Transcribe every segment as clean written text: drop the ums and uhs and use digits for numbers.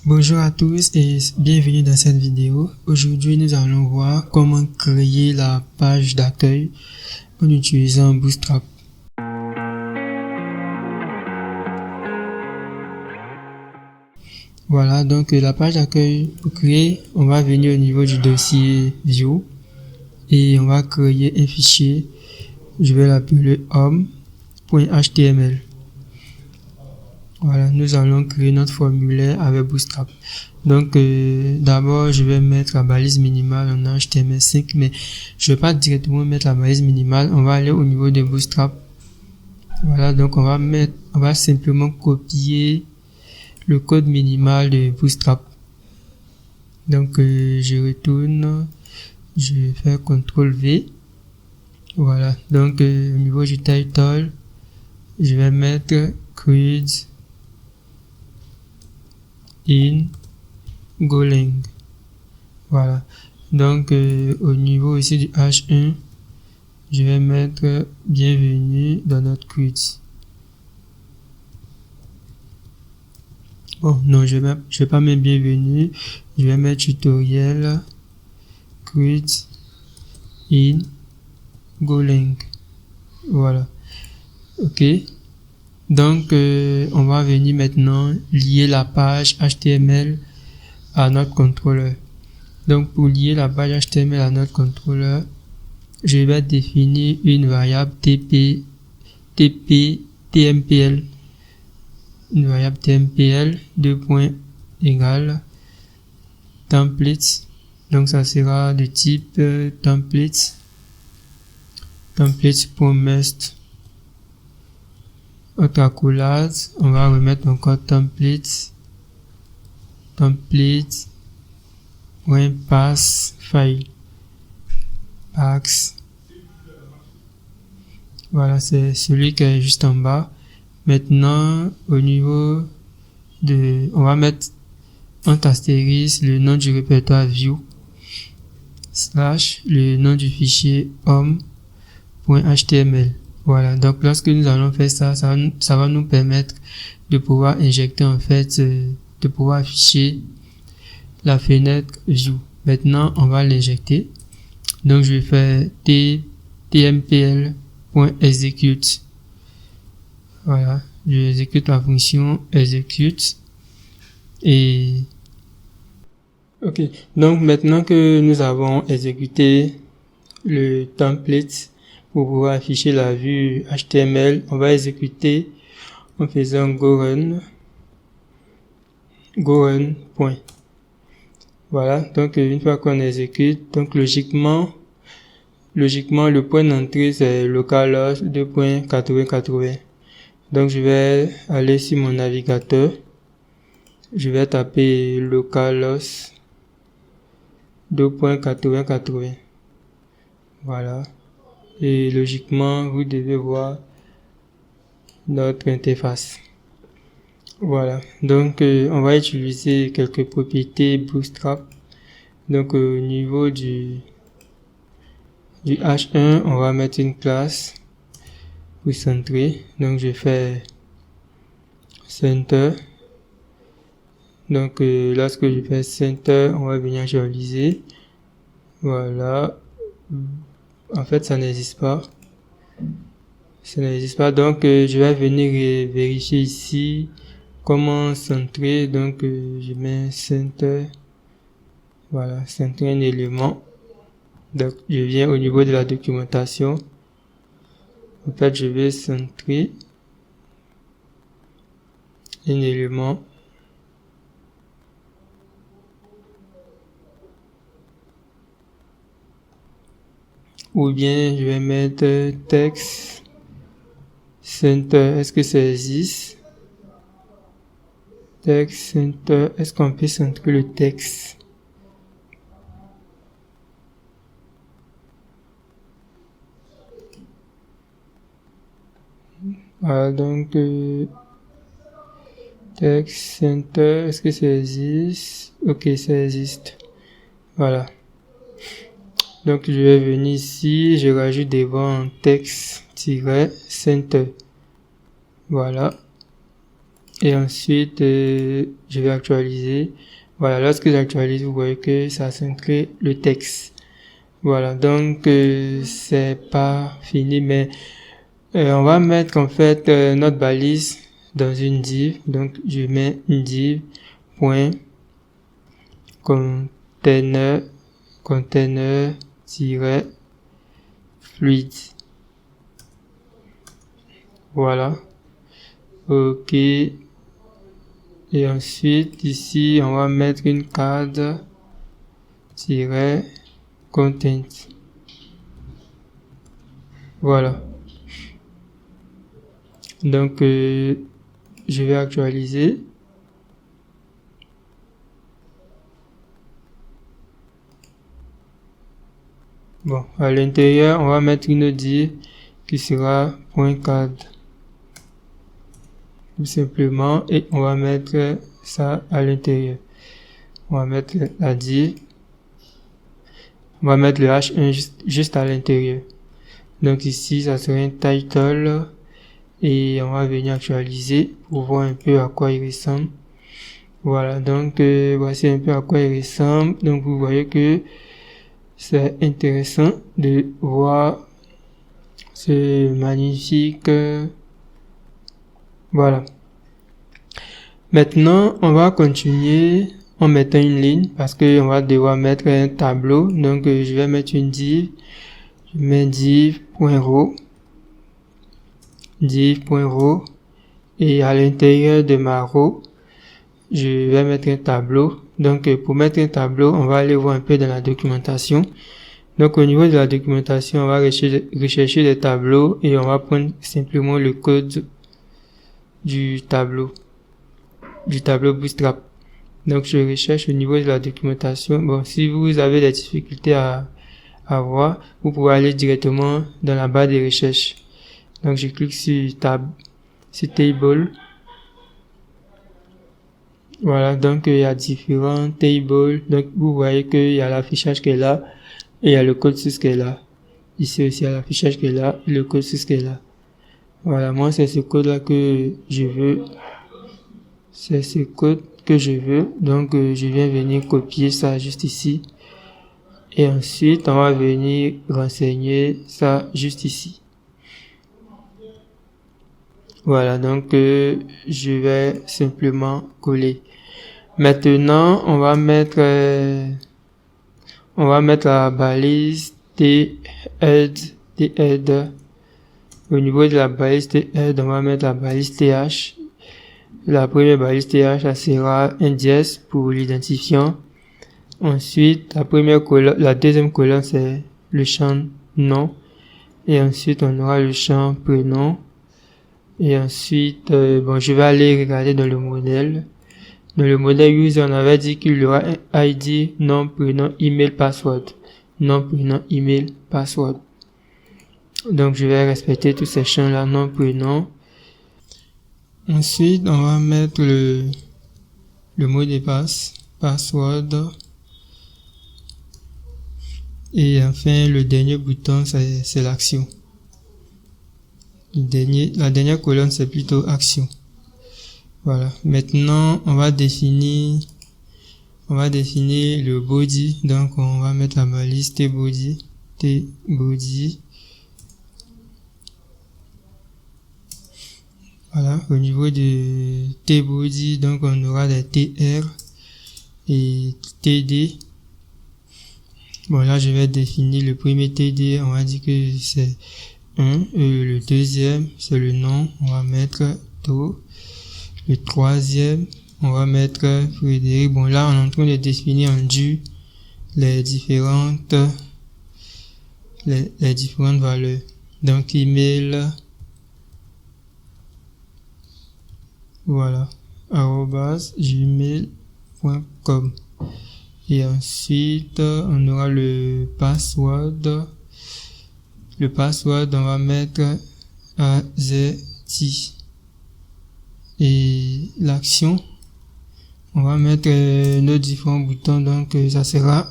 Bonjour à tous et bienvenue dans cette vidéo. Aujourd'hui, nous allons voir comment créer la page d'accueil en utilisant Bootstrap. Voilà, donc la page d'accueil pour créer, on va venir au niveau du dossier View et on va créer un fichier. Je vais l'appeler home.html. Voilà, nous allons créer notre formulaire avec Bootstrap. Donc, d'abord, je vais mettre la balise minimale en HTML5, mais je vais pas directement mettre la balise minimale. On va aller au niveau de Bootstrap. Voilà, donc on va simplement copier le code minimal de Bootstrap. Donc, je retourne, je vais faire CTRL V. Voilà, donc au niveau du title, je vais mettre create in Golang. Voilà, donc au niveau ici du H1, je vais mettre bienvenue dans notre create. Bon, non, je vais pas mettre bienvenue, je vais mettre tutoriel create in Golang. Voilà, ok. Donc, on va venir maintenant lier la page HTML à notre contrôleur. Donc, pour lier la page HTML à notre contrôleur, je vais définir une variable tmpl. Une variable tmpl, égale template. Donc, ça sera de type template.must. Autre accolade, on va remettre encore template.pass file. Pax. Voilà, c'est celui qui est juste en bas. Maintenant, au niveau de, on va mettre entre astérisque le nom du répertoire view / le nom du fichier home.html. Voilà, donc lorsque nous allons faire ça va nous permettre de pouvoir injecter en fait, de pouvoir afficher la fenêtre view. Maintenant, on va l'injecter. Donc, je vais faire tmpl.execute. Voilà, je exécute la fonction execute. Et ok, donc maintenant que nous avons exécuté le template pour pouvoir afficher la vue HTML, on va exécuter en faisant go run point. Voilà, donc une fois qu'on exécute, donc logiquement le point d'entrée c'est localhost 2.8080. Donc je vais aller sur mon navigateur, je vais taper localhost 2.8080. Voilà. Et logiquement, vous devez voir notre interface. Voilà. Donc, on va utiliser quelques propriétés Bootstrap. Donc, au niveau du H1, on va mettre une classe pour centrer. Donc, je fais center. Donc, lorsque je fais center, on va venir visualiser. Voilà. En fait, ça n'existe pas. Donc je vais venir vérifier ici comment centrer. Donc je mets center. Voilà, centrer un élément. Donc je viens au niveau de la documentation. En fait, je vais centrer un élément. Ou bien je vais mettre texte center. Est-ce que ça existe? Text center. Est-ce qu'on peut centrer le texte? Voilà, donc text center. Est-ce que ça existe? Ok, ça existe. Voilà. Donc je vais venir ici, je rajoute devant texte-center. Voilà. Et ensuite, je vais actualiser. Voilà, lorsque j'actualise, vous voyez que ça s'inscrit le texte. Voilà, donc c'est pas fini, mais on va mettre en fait notre balise dans une div. Donc je mets une div point container fluide. Voilà. Ok. Et ensuite ici on va mettre une cadre content. Voilà. Donc je vais actualiser. Bon, à l'intérieur, on va mettre une div qui sera .cadre. Tout simplement, et on va mettre ça à l'intérieur. On va mettre la div. On va mettre le H1 juste à l'intérieur. Donc ici, ça serait un title et on va venir actualiser pour voir un peu à quoi il ressemble. Voilà, donc voici un peu à quoi il ressemble. Donc vous voyez que c'est intéressant de voir ce magnifique voilà. Maintenant, on va continuer en mettant une ligne parce que on va devoir mettre un tableau. Donc je vais mettre une div. Je mets div.row et à l'intérieur de ma row, je vais mettre un tableau. Donc pour mettre un tableau, on va aller voir un peu dans la documentation. Donc au niveau de la documentation, on va rechercher des tableaux et on va prendre simplement le code du tableau Bootstrap. Donc je recherche au niveau de la documentation. Bon, si vous avez des difficultés à voir, vous pouvez aller directement dans la barre de recherche. Donc je clique sur table. Voilà, donc il y a différents tables. Donc vous voyez qu'il y a l'affichage qui est là et il y a le code source qui est là. Ici aussi il y a l'affichage qui est là et le code source qui est là. Voilà, moi c'est ce code là que je veux. C'est ce code que je veux. Donc je viens venir copier ça juste ici. Et ensuite on va venir renseigner ça juste ici. Voilà, donc je vais simplement coller. Maintenant, on va mettre la balise t-head. Au niveau de la balise t-head, on va mettre la balise th. La première balise th, ça sera un dièse pour l'identifiant. Ensuite, la deuxième colonne, c'est le champ nom. Et ensuite, on aura le champ prénom. Et ensuite, je vais aller regarder dans le modèle. Dans le modèle user, on avait dit qu'il y aura un ID, nom, prénom, email, password. Nom, prénom, email, password. Donc, je vais respecter tous ces champs-là, nom, prénom. Ensuite, on va mettre le mot de passe, password. Et enfin, le dernier bouton, c'est l'action. La dernière colonne, c'est plutôt action. Voilà. Maintenant, on va définir le body. Donc, on va mettre la balise t-body. Voilà. Au niveau de t-body, donc, on aura des tr et td. Bon, là, je vais définir le premier td. On va dire que c'est 1. Le deuxième, c'est le nom. On va mettre To. Le troisième, on va mettre Frédéric. Bon, là, on est en train de définir en du les différentes valeurs. Donc, email, voilà, @gmail.com. Et ensuite, on aura le password. Le password, on va mettre AZT. Et l'action, on va mettre nos différents boutons. Donc, ça sera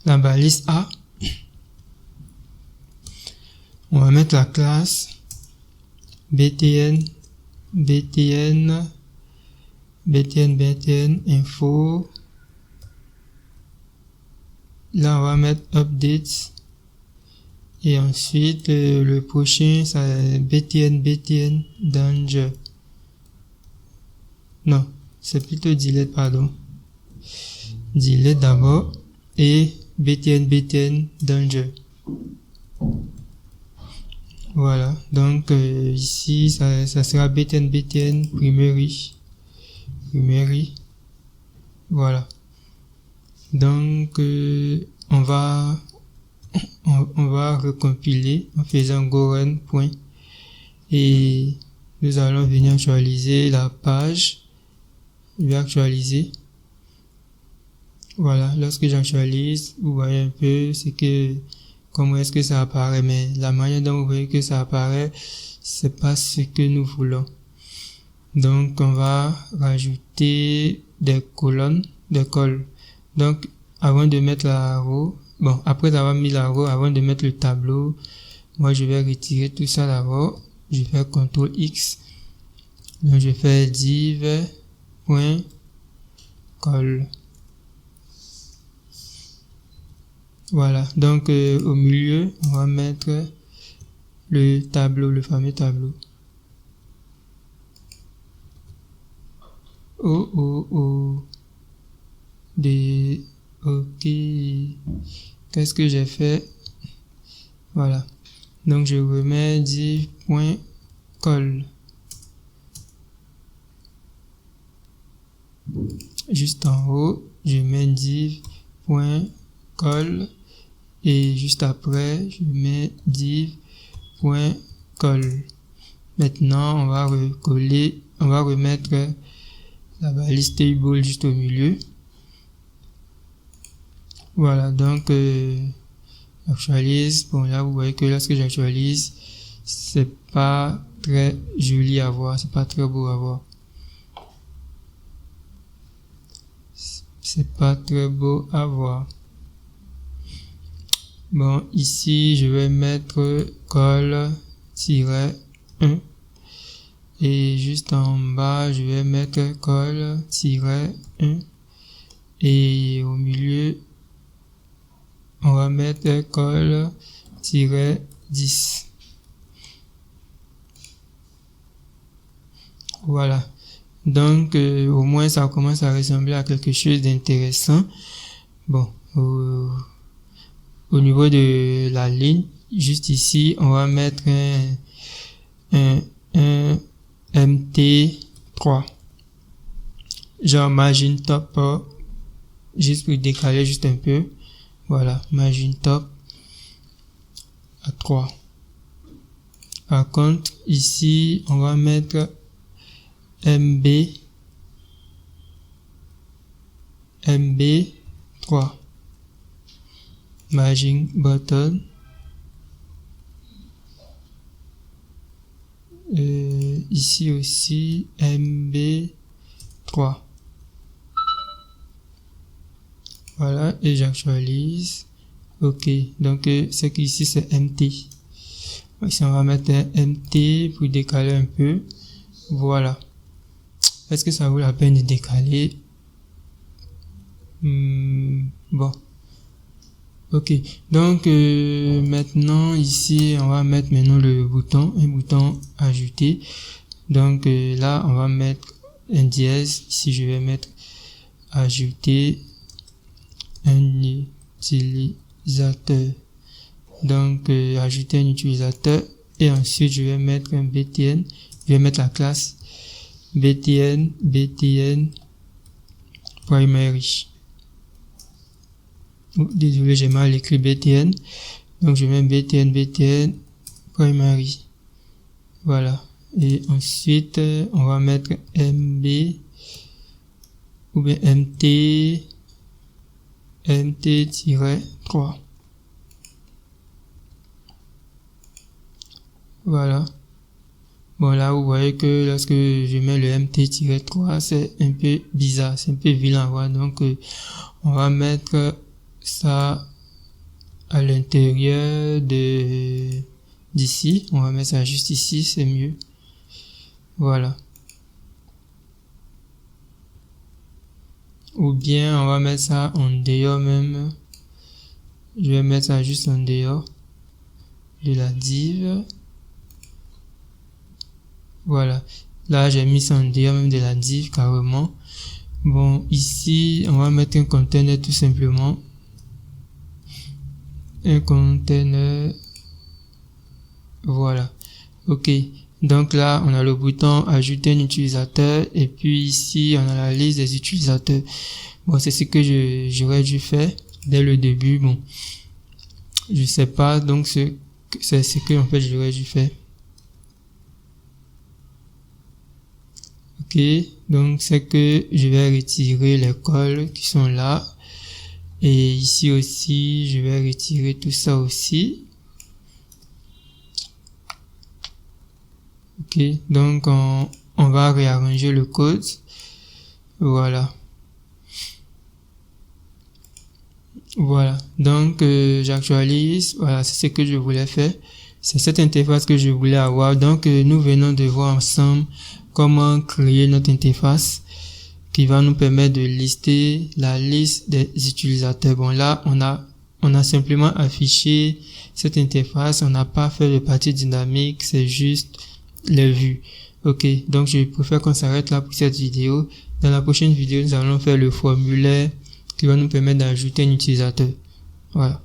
la balise A. On va mettre la classe BTN btn, info. Là, on va mettre updates. Et ensuite, le prochain, c'est btn danger. Non, c'est plutôt delete, pardon. Delete d'abord. Et btn danger. Voilà. Donc, ici, ça sera btn primary. Voilà. Donc, on va recompiler en faisant go run point et nous allons venir actualiser la page. Je vais actualiser. Voilà, lorsque j'actualise, vous voyez un peu comment est-ce que ça apparaît, mais la manière dont vous voyez que ça apparaît, c'est pas ce que nous voulons. Donc, on va rajouter des colonnes, des cols. Donc, avant de mettre la row, après avoir mis la row, avant de mettre le tableau, moi, je vais retirer tout ça d'abord. Je vais faire CTRL X. Donc, je fais div.col. Voilà. Donc, au milieu, on va mettre le tableau, le fameux tableau. Ok. Qu'est-ce que j'ai fait? Voilà. Donc, je remets div.col. Juste en haut, je mets div.col. Et juste après, je mets div.col. Maintenant, on va remettre la balise table juste au milieu. Voilà, donc j'actualise. Bon, là, vous voyez que lorsque j'actualise, c'est pas très joli à voir, c'est pas très beau à voir. C'est pas très beau à voir. Bon, ici, je vais mettre col-1. Et juste en bas, je vais mettre col-1. Et au milieu, on va mettre col-10. Voilà. Donc, au moins, ça commence à ressembler à quelque chose d'intéressant. Bon, au niveau de la ligne, juste ici, on va mettre un MT3. Genre margin top, juste pour décaler juste un peu. Voilà, margin top à 3. Par contre, ici, on va mettre MB3. Margin button. Ici aussi, MB3. Voilà, et j'actualise. Ok, donc c'est qu'ici c'est MT. Ici on va mettre un MT pour décaler un peu. Voilà. Est-ce que ça vaut la peine de décaler? Bon. Ok, donc maintenant ici on va mettre maintenant un bouton ajouter. Donc là on va mettre un dièse. Ici je vais mettre ajouter un utilisateur. Donc ajouter un utilisateur et ensuite je vais mettre un btn. Je vais mettre la classe btn primary. Désolé, j'ai mal écrit btn. Donc je mets btn primary. Voilà. Et ensuite on va mettre mb ou bien mt-3. Voilà. Bon, là, vous voyez que lorsque je mets le mt-3, c'est un peu bizarre, c'est un peu vilain à voir. Donc, on va mettre ça à l'intérieur d'ici. On va mettre ça juste ici, c'est mieux. Voilà. Ou bien on va mettre ça en dehors même. Je vais mettre ça juste en dehors de la div. Voilà. Là, j'ai mis ça en dehors même de la div carrément. Bon, ici, on va mettre un container tout simplement. Un container. Voilà. Ok. Donc là, on a le bouton ajouter un utilisateur et puis ici, on a la liste des utilisateurs. Bon, c'est ce que j'aurais dû faire dès le début. Bon, je sais pas, donc c'est ce que en fait j'aurais dû faire. Ok, donc c'est que je vais retirer les cols qui sont là. Et ici aussi, je vais retirer tout ça aussi. Ok, donc on va réarranger le code. Voilà. Voilà, donc j'actualise. Voilà, c'est ce que je voulais faire. C'est cette interface que je voulais avoir. Donc nous venons de voir ensemble comment créer notre interface qui va nous permettre de lister la liste des utilisateurs. Bon, là on a simplement affiché cette interface. On n'a pas fait de partie dynamique, c'est juste les vues. Ok, donc je préfère qu'on s'arrête là pour cette vidéo. Dans la prochaine vidéo, nous allons faire le formulaire qui va nous permettre d'ajouter un utilisateur. Voilà.